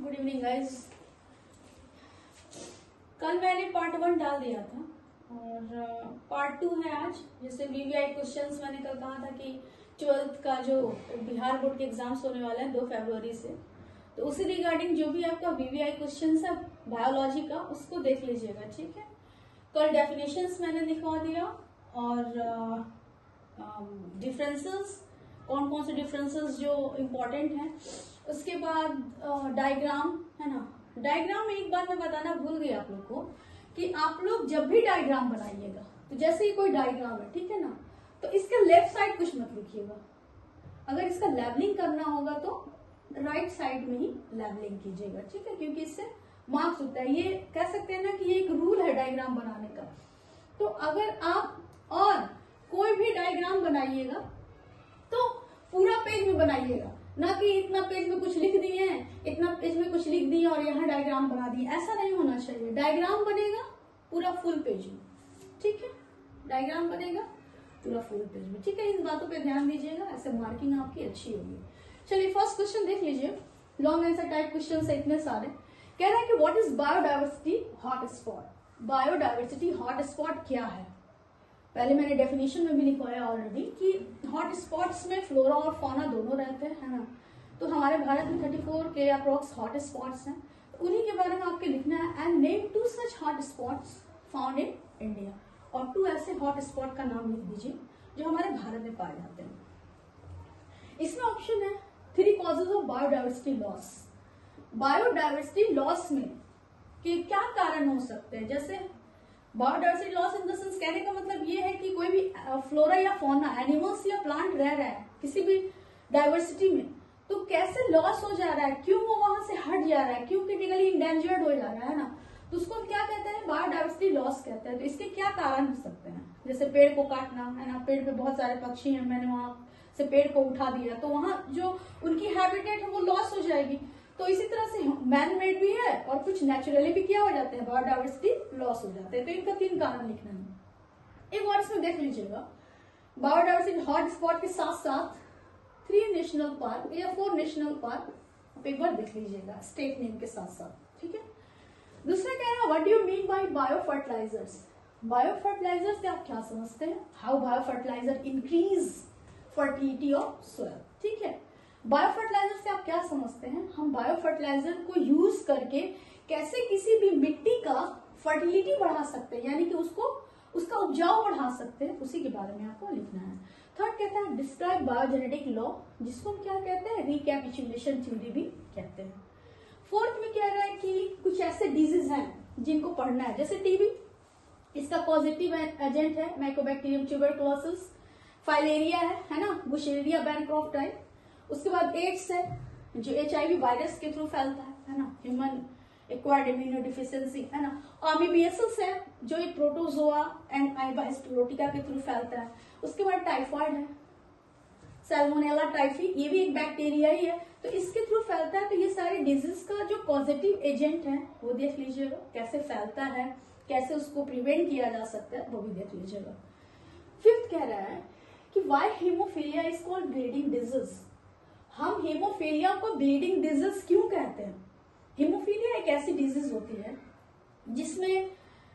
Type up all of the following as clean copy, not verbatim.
Good evening guys. कल मैंने part 1 डाल दिया था और पार्ट 2 है आज। जैसे वीवीआई क्वेश्चंस मैंने कल कहा था कि 12th का जो बिहार बोर्ड के एग्जाम्स होने वाला है 2 फरवरी से, तो उसी रिगार्डिंग जो भी आपका वीवीआई क्वेश्चंस है बायोलॉजी का उसको देख लीजिएगा, ठीक है। कल डेफिनेशंस मैंने दिखवा दिया और डिफरेंसेस, कौन कौन से डिफरेंसेस जो इम्पोर्टेंट हैं। उसके बाद डायग्राम है ना। डायग्राम में एक बात मैं बताना भूल गई आप लोग को कि आप लोग जब भी डायग्राम बनाइएगा तो जैसे ही कोई डायग्राम है, ठीक है ना, तो इसके लेफ्ट साइड कुछ मत लिखिएगा। अगर इसका लेवलिंग करना होगा तो राइट साइड में ही लेवलिंग कीजिएगा, ठीक है, क्योंकि इससे मार्क्स होता है। ये कह सकते हैं ना कि ये एक रूल है डायग्राम बनाने का। तो अगर आप और कोई भी डायग्राम बनाइएगा तो पूरा पेज में बनाइएगा, ना कि इतना पेज में कुछ लिख दिए हैं, इतना पेज में कुछ लिख दिए और यहाँ डायग्राम बना दिए, ऐसा नहीं होना चाहिए। डायग्राम बनेगा पूरा फुल पेज में, ठीक है, डायग्राम बनेगा पूरा फुल पेज में, ठीक है। इन बातों पे ध्यान दीजिएगा, ऐसे मार्किंग आपकी अच्छी होगी। चलिए फर्स्ट क्वेश्चन देख लीजिए। लॉन्ग आंसर टाइप क्वेश्चन है इतने सारे। कह रहा है कि what is biodiversity hotspot. Biodiversity hotspot क्या है? पहले मैंने डेफिनेशन में भी लिखवाया ऑलरेडी कि हॉट स्पॉट्स में फ्लोरा और फौना दोनों रहते हैं, है ना। तो हमारे भारत में 34 के अप्रोक्स हॉट स्पॉट्स हैं, उन्हीं के बारे में आपके लिखना है। And name 2 such hot spots found in India. और 2 ऐसे हॉट स्पॉट का नाम लिख दीजिए जो हमारे भारत में पाए जाते हैं। इसमें ऑप्शन है 3 causes of biodiversity loss. Biodiversity loss में कि क्या कारण हो सकते हैं। जैसे biodiversity loss in the sense, कहने का मतलब ये है कि कोई भी फ्लोरा या फौना, एनिमल्स या प्लांट रह रहा है किसी भी डाइवर्सिटी में, तो कैसे लॉस हो जा रहा है, क्यों वो वहां से हट जा रहा है, क्यों क्रिटिकली इंडेंजर्ड हो जा रहा है ना, तो उसको क्या कहते हैं, बायोडाइवर्सिटी लॉस कहते हैं। तो इसके क्या कारण हो सकते हैं? जैसे पेड़ को काटना, है ना, पेड़ पे बहुत सारे पक्षी हैं, मैंने वहां से पेड़ को उठा दिया तो वहां जो उनकी हैबिटेट है वो लॉस हो जाएगी। तो इसी तरह से मैन मेड भी है और कुछ नेचुरली भी क्या हो जाते हैं, बायोडाइवर्सिटी लॉस हो जाते हैं। तो इनका 3 कारण लिखना है। एक बार इसमें देख लीजिएगा, बायोडाइवर्सिटी हॉट स्पॉट के साथ साथ 3 नेशनल पार्क या 4 नेशनल पार्क एक बार देख लीजिएगा स्टेट नेम के साथ साथ, ठीक है। दूसरा कह रहा है what do you mean by bio fertilizers. Bio fertilizers से आप क्या समझते हैं? How bio fertilizer increase fertility of soil, ठीक है। बायो फर्टिलाइजर से आप क्या समझते हैं? हम बायो फर्टिलाइजर को यूज करके कैसे किसी भी मिट्टी का फर्टिलिटी बढ़ा सकते हैं, यानी कि उसका उपजाऊ बढ़ा सकते हैं, उसी के बारे में आपको लिखना है। थर्ड कहता है डिस्क्राइब बायोजेनेटिक लॉ, जिसको हम क्या कहते हैं, रिकैपिचुलेशन थ्योरी भी कहते हैं। फोर्थ में कह रहा है कि कुछ ऐसे डिजीज हैं जिनको पढ़ना है, जैसे टीबी, इसका पॉजिटिव एजेंट है माइकोबैक्टीरियम ट्यूबरकुलोसिस। फाइलेरिया है ना, बुशेरिया बैनक्रॉफ्ट टाइप। उसके बाद एड्स है जो HIV वायरस के थ्रू फैलता है ना, ह्यूमन एक्वायर्ड इम्यूनोडिफिशियंसी, है ना। अमीबियासिस है जो एक प्रोटोजोआ एंड आइबाइस्टोरोटिका के थ्रू फैलता है। उसके बाद टाइफॉइड है, सैल्मोनेला टाइफी, ये भी एक बैक्टीरिया ही है, तो इसके थ्रू फैलता है। तो ये सारे डिजीज का जो पॉजिटिव एजेंट है वो देख लीजिएगा, कैसे फैलता है, कैसे उसको प्रिवेंट किया जा सकता है, वो भी देख लीजिएगा। फिफ्थ कह रहा है कि why haemophilia is called bleeding disease. हम हीमोफीलिया को ब्लीडिंग डिजीज क्यों कहते हैं? हीमोफीलिया एक ऐसी डिजीज होती है जिसमें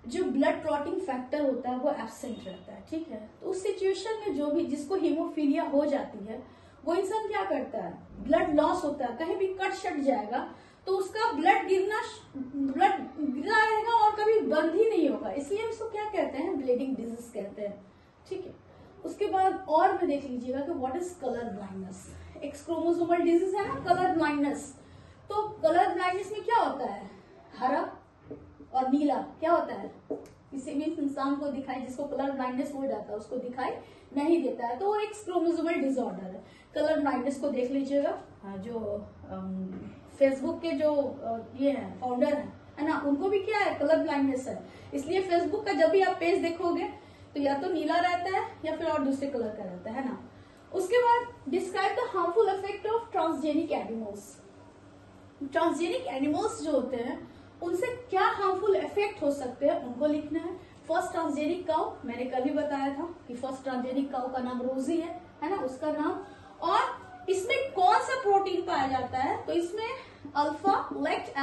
जो ब्लड क्लॉटिंग फैक्टर होता है वो एब्सेंट रहता है, ठीक है। तो उस सिचुएशन में जो भी जिसको हीमोफीलिया हो जाती है वो इंसान क्या करता है, ब्लड लॉस होता है, कहीं भी कट शट जाएगा तो उसका ब्लड गिरा रहेगा और कभी बंद ही नहीं होगा, इसलिए उसको क्या कहते हैं, ब्लीडिंग डिजीज कहते हैं, ठीक है। उसके बाद और में देख लीजिएगा कि व्हाट इज कलर ब्लाइंडनेस। एक क्रोमोसोमल डिजीज है ना, कलर ब्लाइंडनेस। तो कलर ब्लाइंडनेस में क्या होता है, हरा और नीला क्या होता है, किसी भी इंसान को दिखाई, जिसको कलर ब्लाइंडनेस हो जाता है उसको दिखाई नहीं देता है, तो वो एक क्रोमोसोमल डिसऑर्डर है। कलर ब्लाइंडनेस को देख लीजिएगा, जो फेसबुक के जो ये है फाउंडर है ना, उनको भी क्या है, कलर ब्लाइंडनेस है। इसलिए फेसबुक का जब भी आप पेज देखोगे तो या तो नीला रहता है या फिर और दूसरे कलर का रहता है ना। उसके बाद describe the harmful effect of transgenic animals. Transgenic animals जो होते हैं उनसे क्या हार्मफुल इफेक्ट हो सकते हैं उनको लिखना है। फर्स्ट ट्रांसजेनिक काउ, मैंने कल भी बताया था कि फर्स्ट ट्रांसजेनिक काउ का नाम रोजी है ना, उसका नाम। और इसमें कौन सा प्रोटीन पाया जाता है, तो इसमें अल्फा लेक्ट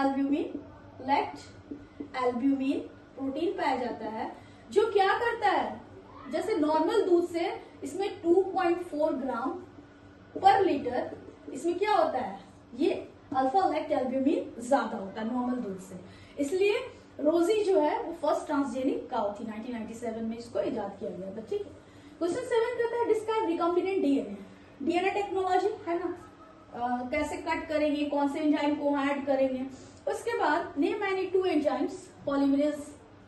एल्ब्यूमिन प्रोटीन पाया जाता है जो क्या करता है, जैसे नॉर्मल दूध से इसमें 2.4 ग्राम पर लीटर इसमें क्या होता है, ये अल्फा लेक्ट एल्ब्यूमिन ज्यादा होता है नॉर्मल दूध से, इसलिए रोजी जो है वो फर्स्ट ट्रांसजेनिक काउ थी। 1997 में इसको इजाद किया गया था। ठीक है, क्वेश्चन 7 कहता है describe recombinant DNA. DNA technology है ना, कैसे कट करेंगे, कौन से एंजाइम को ऐड करेंगे। उसके बाद नेम एनी 2 एंजाइम्स, पॉलीमरेज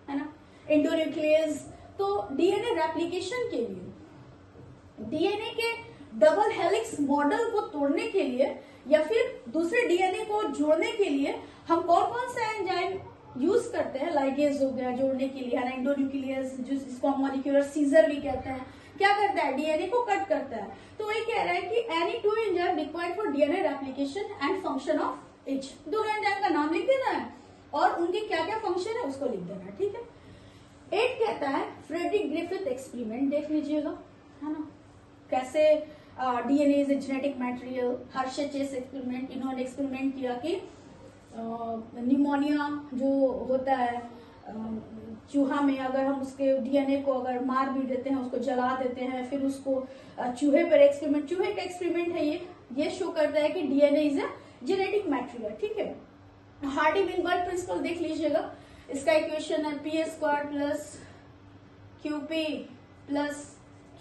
है ना, एंडोन्यूक्लियस। तो डीएनए रेप्लिकेशन के लिए, डीएनए के डबल हेलिक्स मॉडल को तोड़ने के लिए या फिर दूसरे डीएनए को जोड़ने के लिए हम कौन कौन से एंजाइम यूज करते हैं, लाइगेज हो गया जोड़ने के लिए, एंडोन्यूक्लियस जिसको हम मॉलिक्यूलर सीजर भी कहते हैं, क्या करता है, डीएनए को कट करता है। तो वही कह रहा है कि any 2 enzyme required for DNA replication and function of each. दोनों एंजाइम का नाम लिख देना है और उनके क्या क्या फंक्शन है उसको लिख देना है। ठीक है, 8 कहता है फ्रेडरिक ग्रिफिथ एक्सपेरिमेंट, देख लीजिएगा है ना, कैसे DNA is a genetic material. Hershey chess experiment, इन्होंने एक्सपेरिमेंट किया कि निमोनिया जो होता है चूहा में, अगर हम उसके डीएनए को अगर मार भी देते हैं, उसको जला देते हैं, फिर उसको चूहे पर एक्सपेरिमेंट, चूहे का एक्सपेरिमेंट है ये शो करता है कि DNA is a genetic material. ठीक है, हार्डी विनबर्ग प्रिंसिपल देख लीजिएगा, इसका इक्वेशन है p² plus qp plus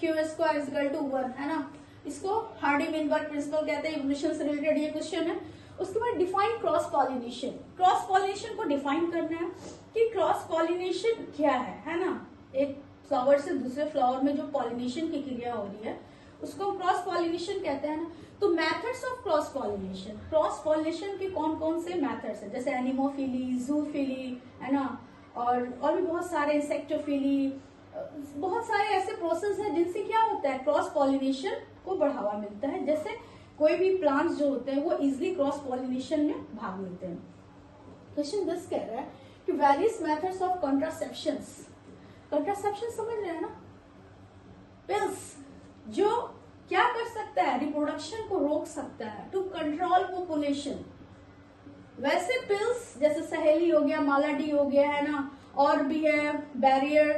q² equal to 1 है ना, इसको हार्डी विनबर्ग प्रिंसिपल कहते हैं। इवोल्यूशन से रिलेटेड ये क्वेश्चन है। उसके बाद define cross pollination. Cross pollination को डिफाइन करना है कि क्रॉस पॉलिनेशन क्या है ना, एक फ्लावर से दूसरे फ्लावर में जो पॉलिनेशन की क्रिया हो रही है उसको क्रॉस पॉलिनेशन कहते हैं ना। तो methods of cross pollination, cross pollination के कौन कौन से मेथड्स है, जैसे एनिमोफिली, जूफिली है ना, और भी बहुत सारे, इंसेक्टोफिली, बहुत सारे ऐसे प्रोसेस है जिनसे क्या होता है, क्रॉस पॉलिनेशन को बढ़ावा मिलता है। जैसे कोई भी प्लांट्स जो होते हैं वो इजिली क्रॉस पॉलिनेशन में भाग लेते हैं। क्वेश्चन 10 कह रहा है कि वेरियस मेथड्स ऑफ कंट्रासेप्शंस। कंट्रासेप्शन समझ रहे हैं ना, पिल्स जो क्या कर सकता है, रिप्रोडक्शन को रोक सकता है, टू कंट्रोल पॉपुलेशन। वैसे पिल्स जैसे सहेली हो गया, माला डी हो गया है ना, और भी है बैरियर,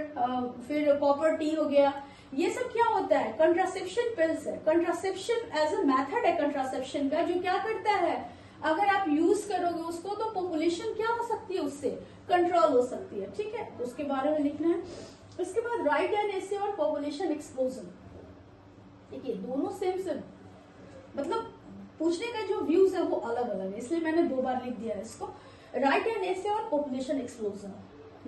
फिर कॉपर टी हो गया, ये सब क्या होता है, कंट्रासेप्शन पिल्स है। कंट्रासेप्शन एज अ मेथड है कंट्रासेप्शन का, जो क्या करता है, अगर आप यूज करोगे उसको तो पॉपुलेशन क्या हो सकती है, उससे कंट्रोल हो सकती है। ठीक है, तो उसके बारे में लिखना है। उसके बाद राइट एन एसे और पॉपुलेशन एक्सप्लोजन। देखिए दोनों सेम मतलब पूछने का जो व्यूज है वो अलग अलग है, इसलिए मैंने 2 बार लिख दिया है इसको। राइट एन एसे और पॉपुलेशन एक्सप्लोजन,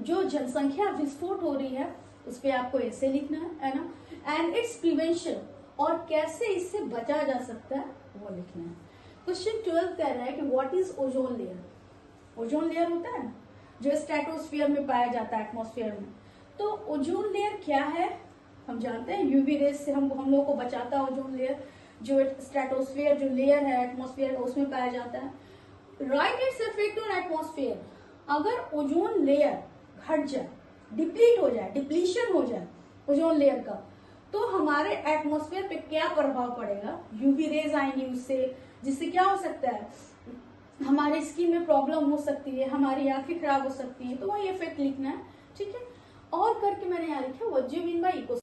जो जनसंख्या विस्फोट हो रही है उस पर आपको ऐसे लिखना है ना, एंड इट्स प्रिवेंशन, और कैसे इससे बचा जा सकता है वो लिखना है। क्वेश्चन 12 कह रहा है कि what is ozone layer. Ozone layer होता है ना जो स्ट्रेटोस्फीयर में पाया जाता है, एटमॉस्फेयर में। तो ओजोन लेयर क्या है, हम जानते हैं यूवी रेज से हम लोगों को बचाता है ओजोन लेयर, जो स्ट्रेटोस्फीयर जो लेयर है एटमॉस्फेयर का उसमें पाया जाता है। Right its effect on atmosphere. अगर ओजोन लेयर घट जाए, डिप्लीट हो जाए, डिप्लीशन हो जाए ओजोन लेयर का, तो हमारे एटमॉस्फेयर पे क्या प्रभाव पड़ेगा, यूवी रेज आएंगी उससे, जिससे क्या हो सकता है, हमारे स्किन में प्रॉब्लम हो सकती है, हमारी आंखें खराब हो सकती है, तो वही इफेक्ट लिखना है। ठीक है, और करके मैंने यहाँ लिखा what do you mean by eco